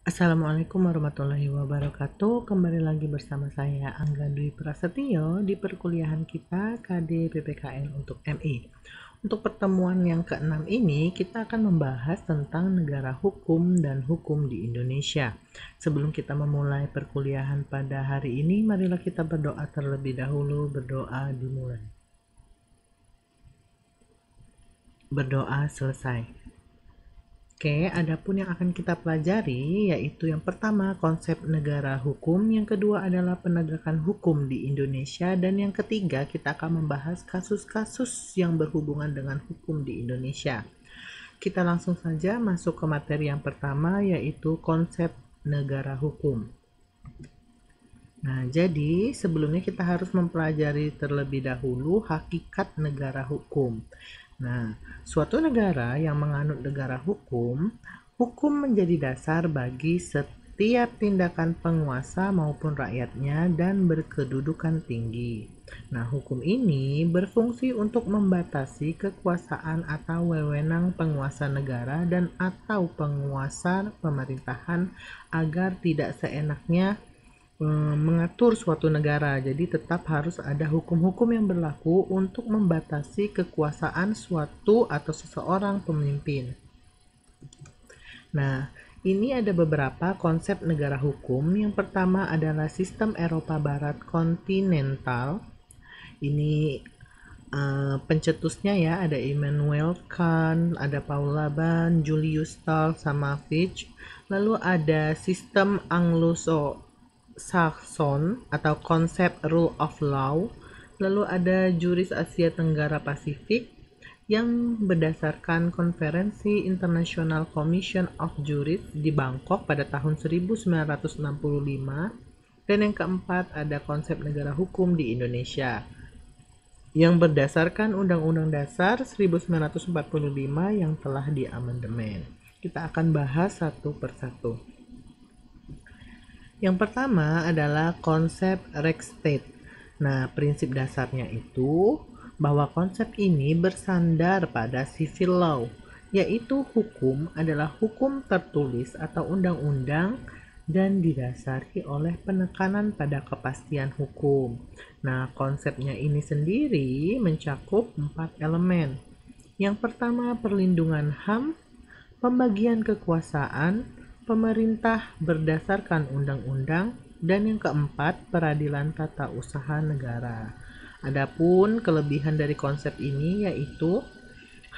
Assalamualaikum warahmatullahi wabarakatuh. Kembali lagi bersama saya Angga Dwi Prasetyo di perkuliahan kita KD PPKN untuk MI. Untuk pertemuan yang keenam ini, kita akan membahas tentang negara hukum dan hukum di Indonesia. Sebelum kita memulai perkuliahan pada hari ini, marilah kita berdoa terlebih dahulu. Berdoa dimulai. Berdoa selesai. Oke, adapun yang akan kita pelajari yaitu yang pertama konsep negara hukum, yang kedua adalah penegakan hukum di Indonesia, dan yang ketiga kita akan membahas kasus-kasus yang berhubungan dengan hukum di Indonesia. Kita langsung saja masuk ke materi yang pertama yaitu konsep negara hukum. Nah, jadi sebelumnya kita harus mempelajari terlebih dahulu hakikat negara hukum. Nah, suatu negara yang menganut negara hukum, hukum menjadi dasar bagi setiap tindakan penguasa maupun rakyatnya dan berkedudukan tinggi. Nah, hukum ini berfungsi untuk membatasi kekuasaan atau wewenang penguasa negara dan atau penguasa pemerintahan agar tidak seenaknya mengatur suatu negara. Jadi tetap harus ada hukum-hukum yang berlaku untuk membatasi kekuasaan suatu atau seseorang pemimpin. Nah, ini ada beberapa konsep negara hukum. Yang pertama adalah sistem Eropa Barat kontinental. Ini pencetusnya ya, ada Immanuel Kant, ada Paul Laban, Julius Stahl, sama Fitch. Lalu ada sistem Anglo-Saxon atau konsep rule of law. Lalu ada juris Asia Tenggara Pasifik yang berdasarkan Konferensi International Commission of Juris di Bangkok pada tahun 1965. Dan yang keempat ada konsep negara hukum di Indonesia yang berdasarkan Undang-Undang Dasar 1945 yang telah diamandemen. Kita akan bahas satu persatu. Yang pertama adalah konsep Rechtsstaat. Nah, prinsip dasarnya itu bahwa konsep ini bersandar pada civil law, yaitu hukum adalah hukum tertulis atau undang-undang dan didasari oleh penekanan pada kepastian hukum. Nah, konsepnya ini sendiri mencakup 4 elemen. Yang pertama, perlindungan HAM, pembagian kekuasaan, pemerintah berdasarkan undang-undang, dan yang keempat, peradilan tata usaha negara. Adapun kelebihan dari konsep ini yaitu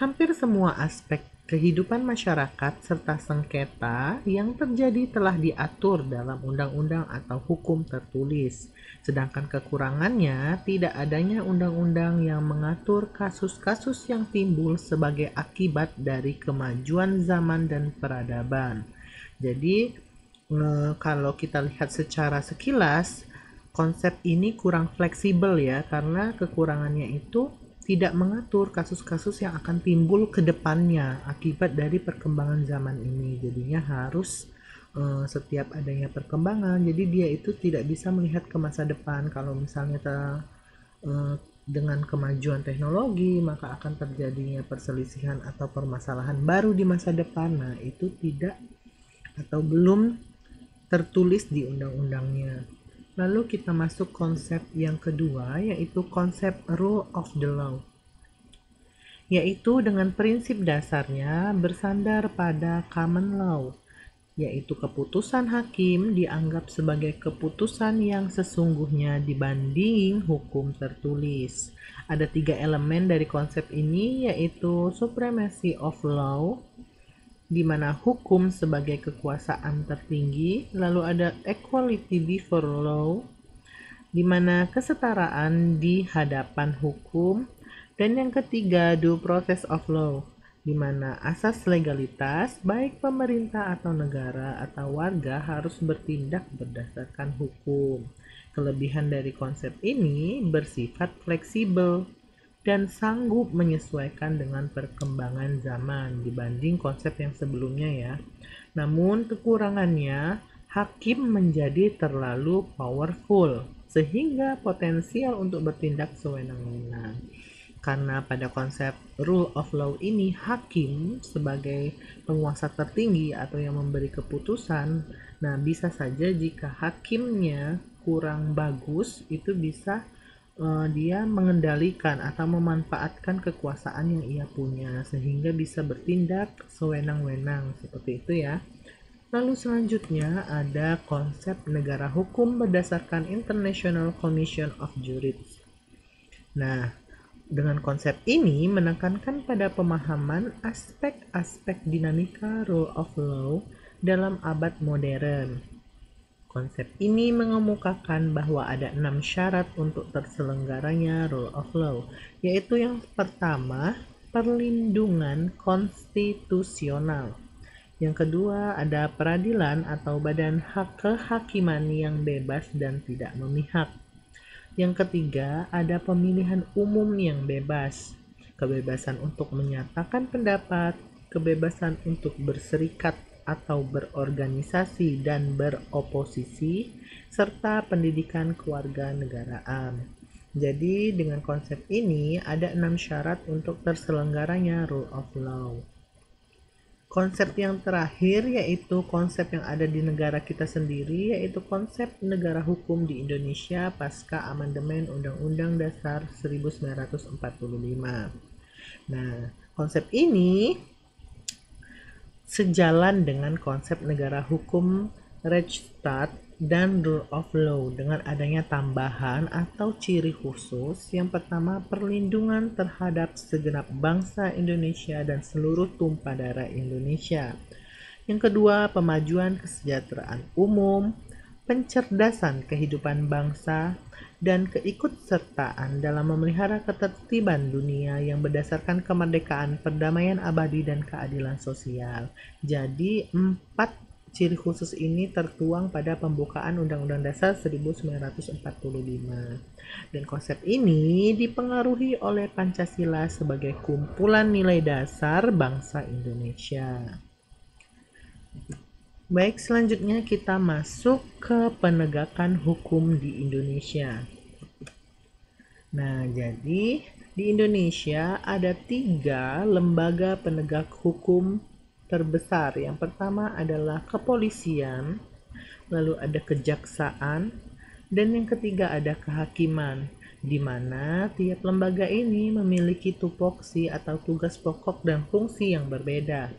hampir semua aspek kehidupan masyarakat serta sengketa yang terjadi telah diatur dalam undang-undang atau hukum tertulis. Sedangkan kekurangannya tidak adanya undang-undang yang mengatur kasus-kasus yang timbul sebagai akibat dari kemajuan zaman dan peradaban. Jadi kalau kita lihat secara sekilas, konsep ini kurang fleksibel ya, karena kekurangannya itu tidak mengatur kasus-kasus yang akan timbul ke depannya akibat dari perkembangan zaman ini. Jadinya harus setiap adanya perkembangan, jadi dia itu tidak bisa melihat ke masa depan. Kalau misalnya dengan kemajuan teknologi, maka akan terjadinya perselisihan atau permasalahan baru di masa depan. Nah, itu tidak atau belum tertulis di undang-undangnya. Lalu kita masuk konsep yang kedua, yaitu konsep rule of the law, yaitu dengan prinsip dasarnya bersandar pada common law, yaitu keputusan hakim dianggap sebagai keputusan yang sesungguhnya dibanding hukum tertulis. Ada 3 elemen dari konsep ini, yaitu supremacy of law, di mana hukum sebagai kekuasaan tertinggi, lalu ada equality before law, di mana kesetaraan di hadapan hukum, dan yang ketiga due process of law, di mana asas legalitas baik pemerintah atau negara atau warga harus bertindak berdasarkan hukum. Kelebihan dari konsep ini bersifat fleksibel dan sanggup menyesuaikan dengan perkembangan zaman dibanding konsep yang sebelumnya ya. Namun kekurangannya, hakim menjadi terlalu powerful sehingga potensial untuk bertindak sewenang-wenang. Karena pada konsep rule of law ini hakim sebagai penguasa tertinggi atau yang memberi keputusan. Nah, bisa saja jika hakimnya kurang bagus itu bisa dia mengendalikan atau memanfaatkan kekuasaan yang ia punya sehingga bisa bertindak sewenang-wenang seperti itu ya. Lalu selanjutnya ada konsep negara hukum berdasarkan International Commission of Jurists. Nah, dengan konsep ini menekankan pada pemahaman aspek-aspek dinamika rule of law dalam abad modern. Konsep ini mengemukakan bahwa ada 6 syarat untuk terselenggaranya rule of law, yaitu yang pertama, perlindungan konstitusional. Yang kedua, ada peradilan atau badan kehakiman yang bebas dan tidak memihak. Yang ketiga, ada pemilihan umum yang bebas, kebebasan untuk menyatakan pendapat, kebebasan untuk berserikat atau berorganisasi dan beroposisi, serta pendidikan kewarganegaraan. Jadi, dengan konsep ini ada 6 syarat untuk terselenggaranya rule of law. Konsep yang terakhir yaitu konsep yang ada di negara kita sendiri, yaitu konsep negara hukum di Indonesia pasca amandemen Undang-Undang Dasar 1945. Nah, konsep ini sejalan dengan konsep negara hukum Rechtsstaat dan rule of law dengan adanya tambahan atau ciri khusus. Yang pertama, perlindungan terhadap segenap bangsa Indonesia dan seluruh tumpah darah Indonesia. Yang kedua, pemajuan kesejahteraan umum, pencerdasan kehidupan bangsa, dan keikutsertaan dalam memelihara ketertiban dunia yang berdasarkan kemerdekaan, perdamaian abadi, dan keadilan sosial. Jadi, 4 ciri khusus ini tertuang pada pembukaan Undang-Undang Dasar 1945. Dan konsep ini dipengaruhi oleh Pancasila sebagai kumpulan nilai dasar bangsa Indonesia. Baik, selanjutnya kita masuk ke penegakan hukum di Indonesia. Nah, jadi di Indonesia ada 3 lembaga penegak hukum terbesar. Yang pertama adalah kepolisian, lalu ada kejaksaan, dan yang ketiga ada kehakiman, di mana tiap lembaga ini memiliki tupoksi atau tugas pokok dan fungsi yang berbeda.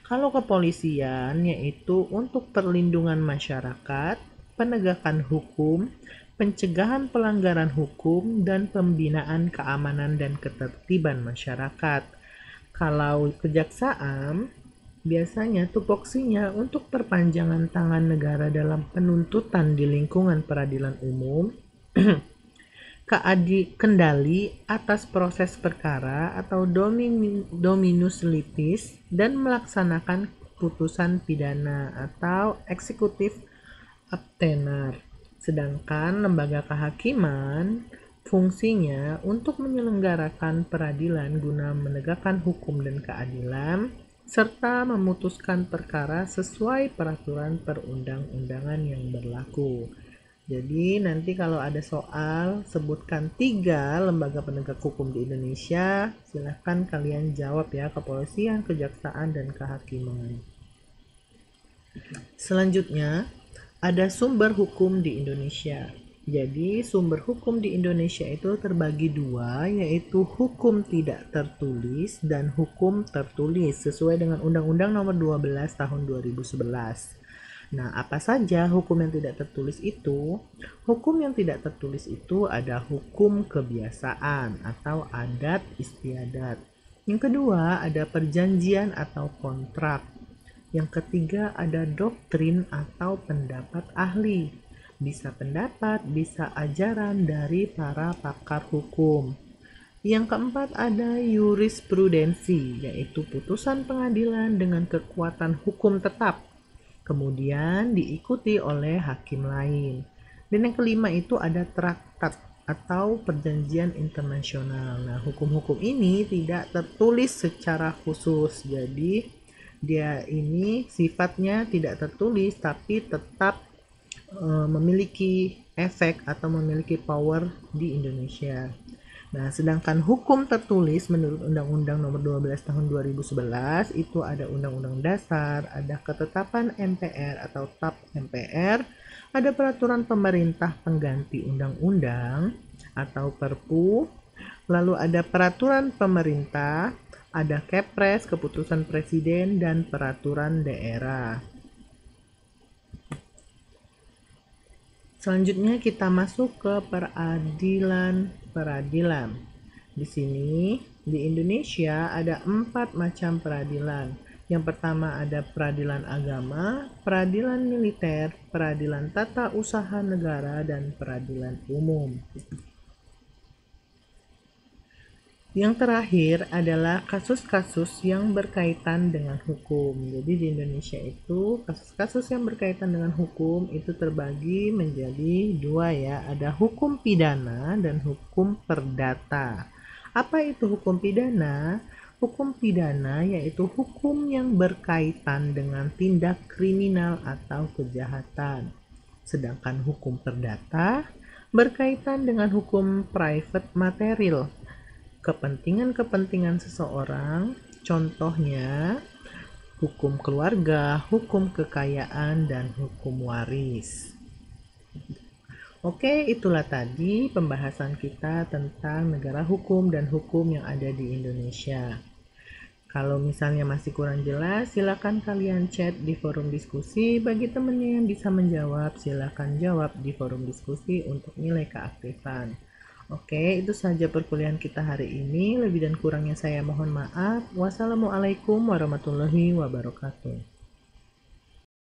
Kalau kepolisian yaitu untuk perlindungan masyarakat, penegakan hukum, pencegahan pelanggaran hukum, dan pembinaan keamanan dan ketertiban masyarakat. Kalau kejaksaan, biasanya tupoksinya untuk perpanjangan tangan negara dalam penuntutan di lingkungan peradilan umum, kendali atas proses perkara atau dominus litis, dan melaksanakan putusan pidana atau eksekutif abtenar. Sedangkan lembaga kehakiman fungsinya untuk menyelenggarakan peradilan guna menegakkan hukum dan keadilan serta memutuskan perkara sesuai peraturan perundang-undangan yang berlaku. Jadi nanti kalau ada soal sebutkan 3 lembaga penegak hukum di Indonesia, silahkan kalian jawab ya, kepolisian, kejaksaan, dan kehakiman. Selanjutnya ada sumber hukum di Indonesia. Jadi sumber hukum di Indonesia itu terbagi 2, yaitu hukum tidak tertulis dan hukum tertulis sesuai dengan Undang-Undang Nomor 12 Tahun 2011. Nah, apa saja hukum yang tidak tertulis itu? Hukum yang tidak tertulis itu ada hukum kebiasaan atau adat istiadat. Yang kedua ada perjanjian atau kontrak. Yang ketiga ada doktrin atau pendapat ahli. Bisa pendapat, bisa ajaran dari para pakar hukum. Yang keempat ada jurisprudensi, yaitu putusan pengadilan dengan kekuatan hukum tetap, kemudian diikuti oleh hakim lain. Dan yang kelima itu ada traktat atau perjanjian internasional. Nah, hukum-hukum ini tidak tertulis secara khusus, jadi dia ini sifatnya tidak tertulis tapi tetap memiliki efek atau memiliki power di Indonesia. Nah, sedangkan hukum tertulis menurut Undang-Undang Nomor 12 Tahun 2011 itu ada Undang-Undang Dasar, ada ketetapan MPR atau TAP MPR, ada peraturan pemerintah pengganti undang-undang atau Perpu, lalu ada peraturan pemerintah, ada Kepres, keputusan presiden, dan peraturan daerah. Selanjutnya kita masuk ke peradilan. Di sini di Indonesia ada 4 macam peradilan. Yang pertama ada peradilan agama, peradilan militer, peradilan tata usaha negara, dan peradilan umum. Yang terakhir adalah kasus-kasus yang berkaitan dengan hukum. Jadi di Indonesia itu kasus-kasus yang berkaitan dengan hukum itu terbagi menjadi dua ya. Ada hukum pidana dan hukum perdata. Apa itu hukum pidana? Hukum pidana yaitu hukum yang berkaitan dengan tindak kriminal atau kejahatan. Sedangkan hukum perdata berkaitan dengan hukum private material, kepentingan-kepentingan seseorang, contohnya hukum keluarga, hukum kekayaan, dan hukum waris. Oke, itulah tadi pembahasan kita tentang negara hukum dan hukum yang ada di Indonesia. Kalau misalnya masih kurang jelas, silakan kalian chat di forum diskusi. Bagi temannya yang bisa menjawab, silakan jawab di forum diskusi untuk nilai keaktifan. Oke, itu saja perkuliahan kita hari ini. Lebih dan kurangnya saya mohon maaf. Wassalamualaikum warahmatullahi wabarakatuh.